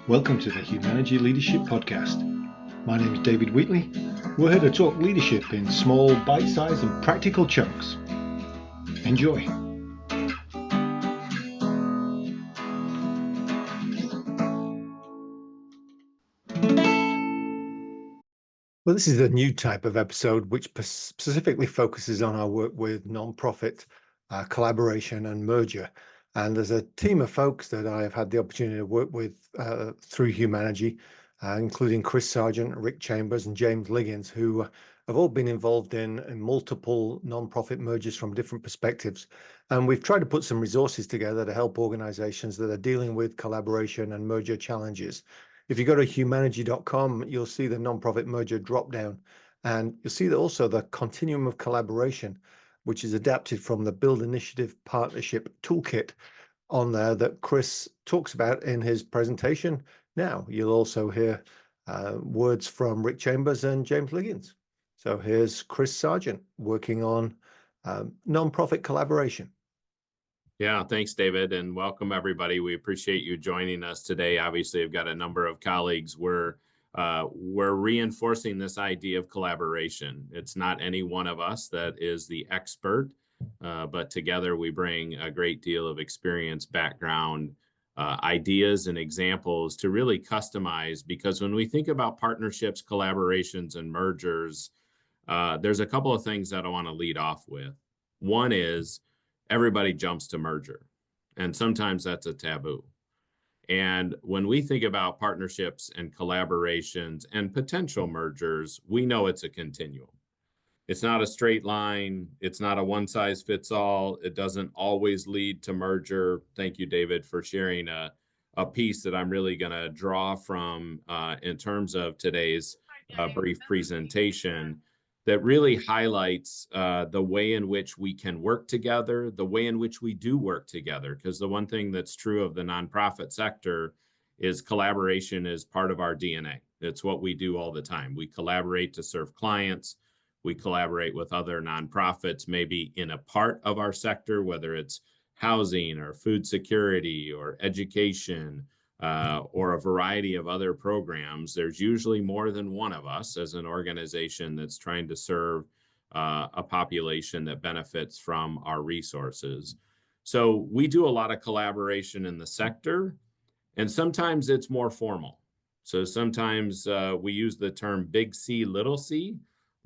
Welcome to the Humanergy Leadership Podcast. My name is David Wheatley. We're here to talk leadership in small, bite-sized and practical chunks. Enjoy. Well, this is a new type of episode which specifically focuses on our work with non-profit collaboration and merger. And there's a team of folks that I have had the opportunity to work with through Humanergy, including Chris Sargent, Rick Chambers, and James Liggins, who have all been involved in multiple non-profit mergers from different perspectives. And we've tried to put some resources together to help organizations that are dealing with collaboration and merger challenges. If you go to humanergy.com, you'll see the nonprofit merger drop-down, and you'll see that also the continuum of collaboration, which is adapted from the Build Initiative Partnership Toolkit on there that Chris talks about in his presentation. Now, you'll also hear words from Rick Chambers and James Liggins. So here's Chris Sargent working on nonprofit collaboration. Yeah, thanks, David, and welcome everybody. We appreciate you joining us today. Obviously, I've got a number of colleagues. We're reinforcing this idea of collaboration. It's not any one of us that is the expert, but together we bring a great deal of experience, background, ideas, and examples to really customize. Because when we think about partnerships, collaborations, and mergers, there's a couple of things that I want to lead off with. One is everybody jumps to merger, and sometimes that's a taboo. And when we think about partnerships and collaborations and potential mergers, we know it's a continuum. It's not a straight line. It's not a one size fits all. It doesn't always lead to merger. Thank you, David, for sharing a piece that I'm really going to draw from in terms of today's brief presentation that really highlights the way in which we can work together, the way in which we do work together. Because the one thing that's true of the nonprofit sector is collaboration is part of our DNA. It's what we do all the time. We collaborate to serve clients. We collaborate with other nonprofits, maybe in a part of our sector, whether it's housing or food security or education, or a variety of other programs. There's usually more than one of us as an organization that's trying to serve a population that benefits from our resources. So we do a lot of collaboration in the sector, and sometimes it's more formal. So sometimes we use the term big C, little c.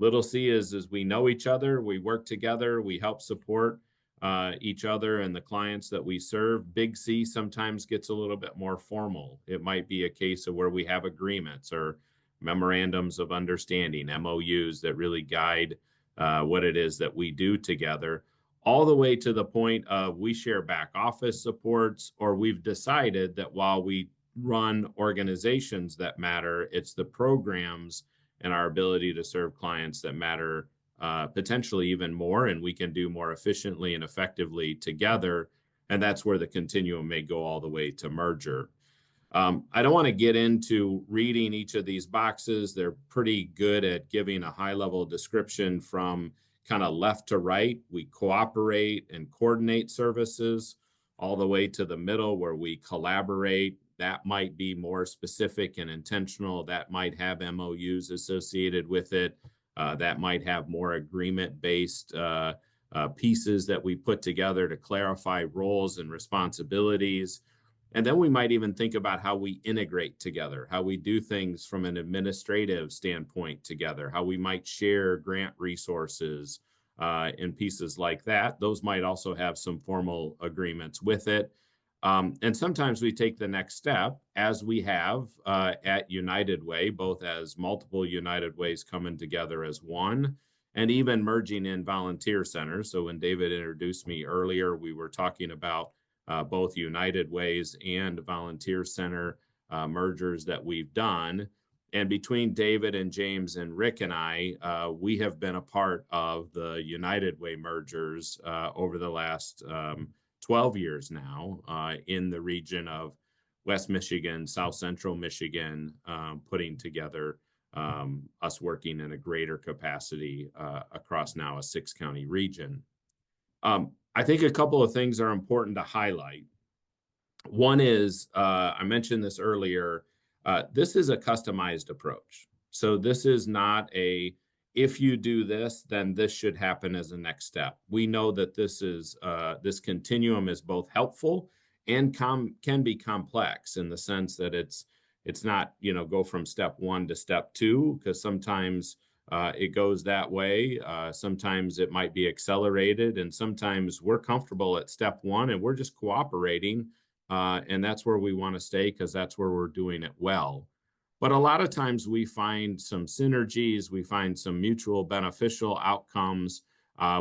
Little c is we know each other, we work together, we help support each other and the clients that we serve. Big C sometimes gets a little bit more formal. It might be a case of where we have agreements or memorandums of understanding, MOUs, that really guide what it is that we do together, all the way to the point of we share back office supports, or we've decided that while we run organizations that matter, it's the programs and our ability to serve clients that matter potentially even more, and we can do more efficiently and effectively together. And that's where the continuum may go all the way to merger. I don't want to get into reading each of these boxes. They're pretty good at giving a high-level description from kind of left to right. We cooperate and coordinate services, all the way to the middle where we collaborate. That might be more specific and intentional. That might have MOUs associated with it. That might have more agreement-based pieces that we put together to clarify roles and responsibilities. And then we might even think about how we integrate together, how we do things from an administrative standpoint together, how we might share grant resources and pieces like that. Those might also have some formal agreements with it. And sometimes we take the next step, as we have at United Way, both as multiple United Ways coming together as one, and even merging in volunteer centers. So when David introduced me earlier, we were talking about both United Ways and volunteer center mergers that we've done. And between David and James and Rick and I, we have been a part of the United Way mergers over the last 12 years now in the region of West Michigan, South Central Michigan, putting together us working in a greater capacity across now a 6-county region. I think a couple of things are important to highlight. One is, I mentioned this earlier, this is a customized approach. So this is not a, if you do this, then this should happen as a next step. We know that this continuum is both helpful and can be complex in the sense that it's not, go from step one to step two, because sometimes it goes that way. Sometimes it might be accelerated, and sometimes we're comfortable at step one and we're just cooperating, and that's where we want to stay because that's where we're doing it well. But a lot of times we find some synergies, we find some mutual beneficial outcomes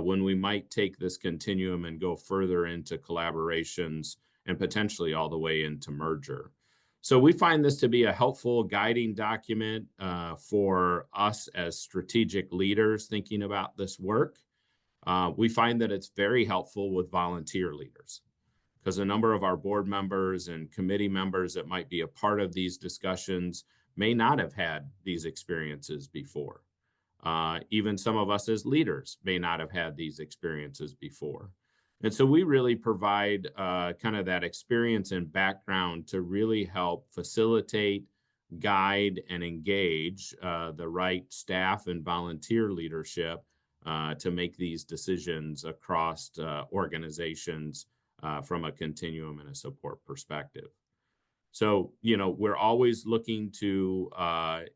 when we might take this continuum and go further into collaborations and potentially all the way into merger. So we find this to be a helpful guiding document for us as strategic leaders thinking about this work. We find that it's very helpful with volunteer leaders, because a number of our board members and committee members that might be a part of these discussions may not have had these experiences before. Even some of us as leaders may not have had these experiences before. And so we really provide kind of that experience and background to really help facilitate, guide, and engage the right staff and volunteer leadership to make these decisions across organizations from a continuum and a support perspective. So, we're always looking to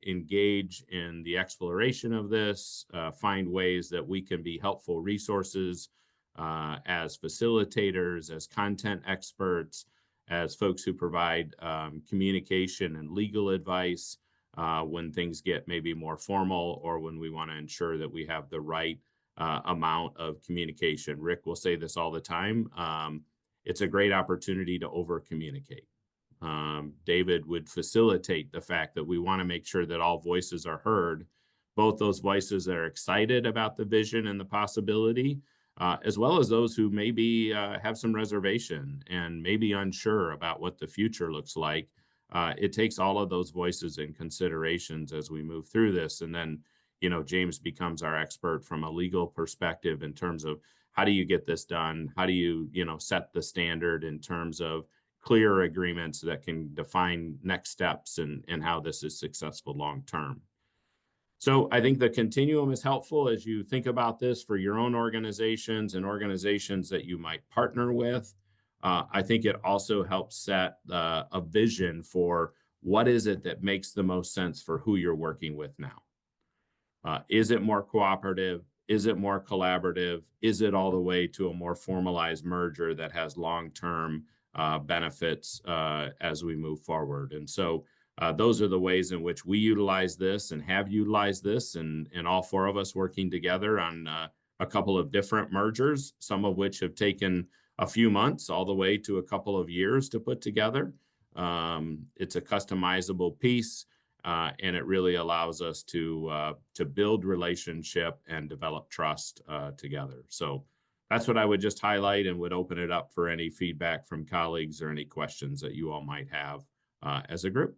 engage in the exploration of this, find ways that we can be helpful resources as facilitators, as content experts, as folks who provide communication and legal advice when things get maybe more formal, or when we want to ensure that we have the right amount of communication. Rick will say this all the time. It's a great opportunity to over communicate. David would facilitate the fact that we want to make sure that all voices are heard, both those voices that are excited about the vision and the possibility, as well as those who maybe have some reservation and maybe unsure about what the future looks like. It takes all of those voices and considerations as we move through this. And then, James becomes our expert from a legal perspective in terms of how do you get this done? How do you, set the standard in terms of clear agreements that can define next steps and how this is successful long term. So I think the continuum is helpful as you think about this for your own organizations and organizations that you might partner with. I think it also helps set a vision for what is it that makes the most sense for who you're working with now. Is it more cooperative? Is it more collaborative? Is it all the way to a more formalized merger that has long-term benefits as we move forward? And so those are the ways in which we utilize this and have utilized this, and all four of us working together on a couple of different mergers, some of which have taken a few months all the way to a couple of years to put together. It's a customizable piece, and it really allows us to build relationship and develop trust together. So that's what I would just highlight, and would open it up for any feedback from colleagues or any questions that you all might have as a group.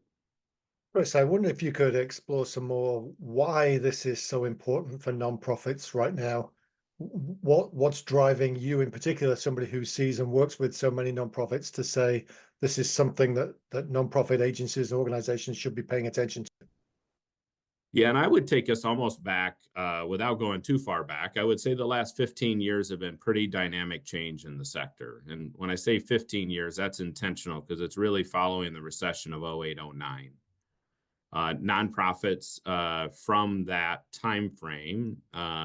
Chris, I wonder if you could explore some more why this is so important for nonprofits right now. What's driving you in particular, somebody who sees and works with so many nonprofits, to say this is something that nonprofit agencies and organizations should be paying attention to? Yeah, and I would take us almost back, without going too far back. I would say the last 15 years have been pretty dynamic change in the sector. And when I say 15 years, that's intentional, because it's really following the recession of 08, 09. Nonprofits from that time frame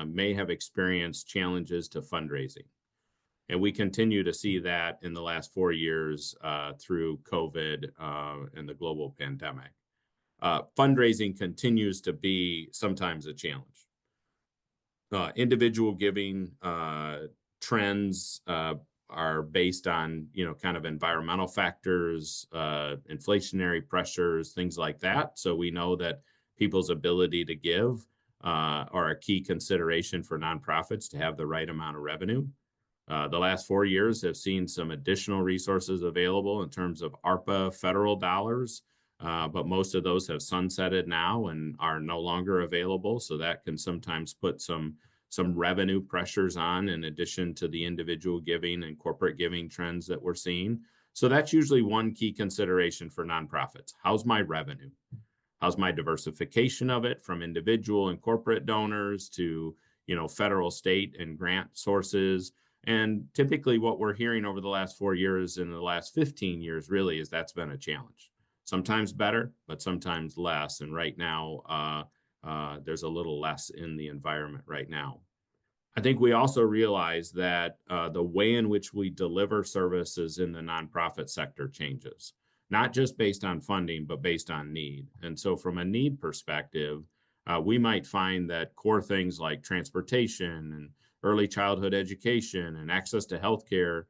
may have experienced challenges to fundraising. And we continue to see that in the last 4 years through COVID and the global pandemic. Fundraising continues to be sometimes a challenge. Individual giving trends are based on, kind of environmental factors, inflationary pressures, things like that. So we know that people's ability to give are a key consideration for nonprofits to have the right amount of revenue. The last 4 years have seen some additional resources available in terms of ARPA federal dollars, but most of those have sunsetted now and are no longer available. So that can sometimes put some revenue pressures on, in addition to the individual giving and corporate giving trends that we're seeing. So that's usually one key consideration for nonprofits. How's my revenue? How's my diversification of it from individual and corporate donors to, federal, state, and grant sources? And typically what we're hearing over the last 4 years and the last 15 years really is that's been a challenge. Sometimes better, but sometimes less. And right now, there's a little less in the environment right now. I think we also realize that the way in which we deliver services in the nonprofit sector changes, not just based on funding, but based on need. And so, from a need perspective, we might find that core things like transportation and early childhood education and access to healthcare,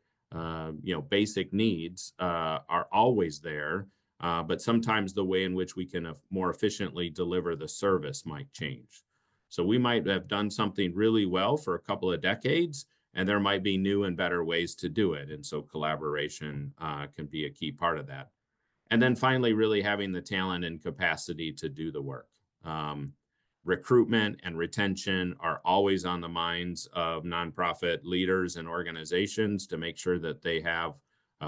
basic needs are always there. But sometimes the way in which we can more efficiently deliver the service might change. So we might have done something really well for a couple of decades, and there might be new and better ways to do it. And so collaboration can be a key part of that. And then finally, really having the talent and capacity to do the work. Recruitment and retention are always on the minds of nonprofit leaders and organizations to make sure that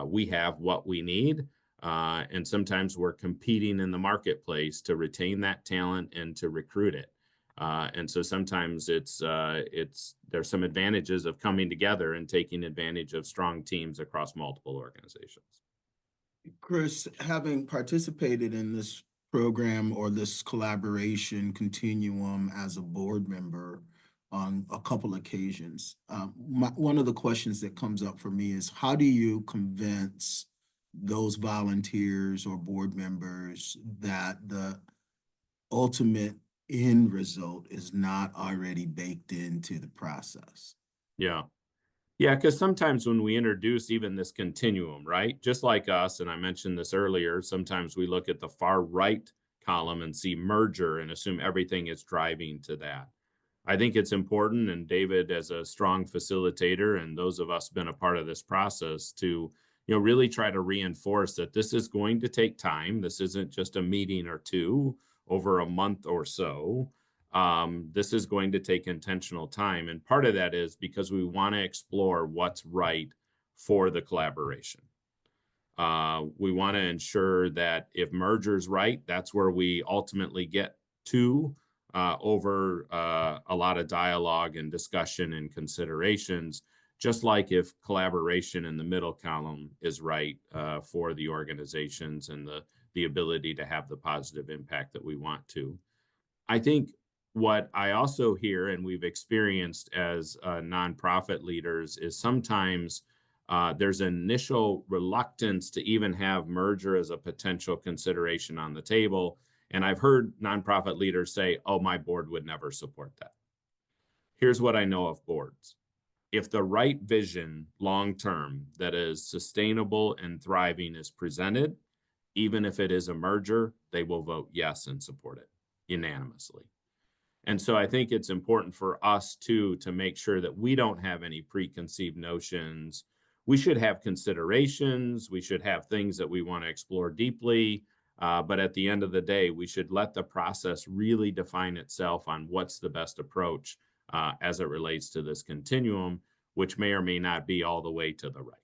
we have what we need. And sometimes we're competing in the marketplace to retain that talent and to recruit it. And so sometimes there's some advantages of coming together and taking advantage of strong teams across multiple organizations. Chris, having participated in this program or this collaboration continuum as a board member on a couple occasions, one of the questions that comes up for me is how do you convince those volunteers or board members that the ultimate end result is not already baked into the process? Yeah. Yeah, because sometimes when we introduce even this continuum, right, just like us, and I mentioned this earlier, sometimes we look at the far right column and see merger and assume everything is driving to that. I think it's important, and David, as a strong facilitator, and those of us been a part of this process, to really try to reinforce that this is going to take time. This isn't just a meeting or two over a month or so. This is going to take intentional time. And part of that is because we want to explore what's right for the collaboration. We want to ensure that if merger's right, that's where we ultimately get to over a lot of dialogue and discussion and considerations, just like if collaboration in the middle column is right for the organizations and the ability to have the positive impact that we want to. I think what I also hear and we've experienced as nonprofit leaders is sometimes there's an initial reluctance to even have merger as a potential consideration on the table. And I've heard nonprofit leaders say, oh, my board would never support that. Here's what I know of boards. If the right vision long-term that is sustainable and thriving is presented, even if it is a merger, they will vote yes and support it unanimously. And so I think it's important for us too to make sure that we don't have any preconceived notions. We should have considerations. We should have things that we want to explore deeply. But at the end of the day, we should let the process really define itself on what's the best approach as it relates to this continuum, which may or may not be all the way to the right.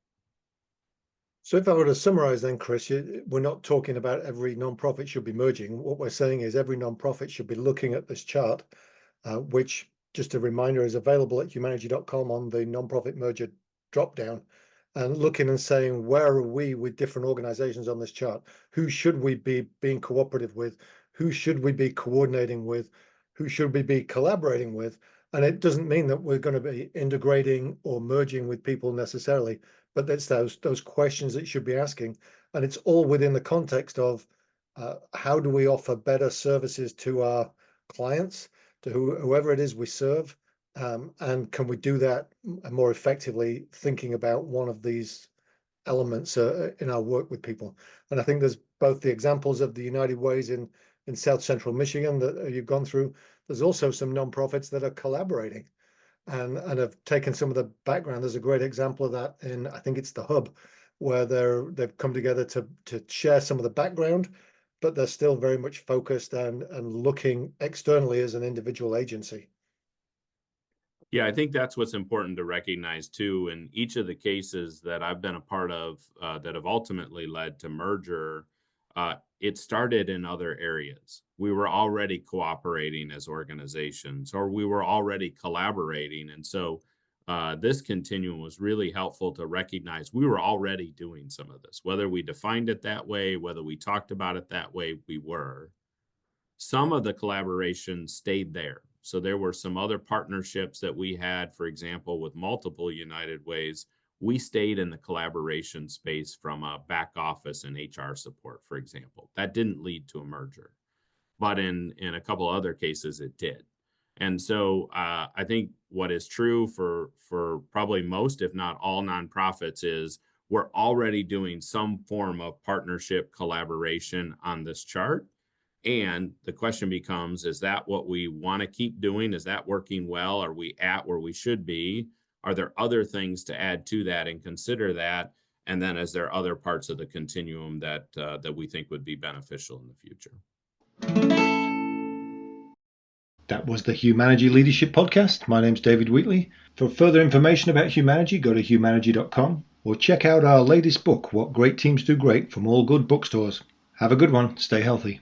So if I were to summarize then, Chris, we're not talking about every nonprofit should be merging. What we're saying is every nonprofit should be looking at this chart, which, just a reminder, is available at humanergy.com on the nonprofit merger dropdown, and looking and saying, where are we with different organizations on this chart? Who should we be being cooperative with? Who should we be coordinating with? Who should we be collaborating with? And it doesn't mean that we're going to be integrating or merging with people necessarily, but it's those questions that you should be asking. And it's all within the context of how do we offer better services to our clients, to whoever it is we serve, and can we do that more effectively, thinking about one of these elements in our work with people. And I think there's both the examples of the United Ways in South Central Michigan that you've gone through. There's also some nonprofits that are collaborating and have taken some of the background. There's a great example of that in, I think it's the Hub, where they've come together to share some of the background, but they're still very much focused and looking externally as an individual agency. Yeah, I think that's what's important to recognize too. In each of the cases that I've been a part of that have ultimately led to merger, it started in other areas. We were already cooperating as organizations, or we were already collaborating. And so this continuum was really helpful to recognize we were already doing some of this. Whether we defined it that way, whether we talked about it that way, we were. Some of the collaboration stayed there. So there were some other partnerships that we had, for example, with multiple United Ways. We stayed in the collaboration space from a back office and HR support, for example. That didn't lead to a merger, but in a couple other cases, it did. And so I think what is true for probably most, if not all, nonprofits is we're already doing some form of partnership collaboration on this chart. And the question becomes, is that what we want to keep doing? Is that working well? Are we at where we should be? Are there other things to add to that and consider that? And then is there other parts of the continuum that we think would be beneficial in the future? That was the Humanergy Leadership Podcast. My name's David Wheatley. For further information about Humanergy, go to humanergy.com or check out our latest book, What Great Teams Do Great, from all good bookstores. Have a good one. Stay healthy.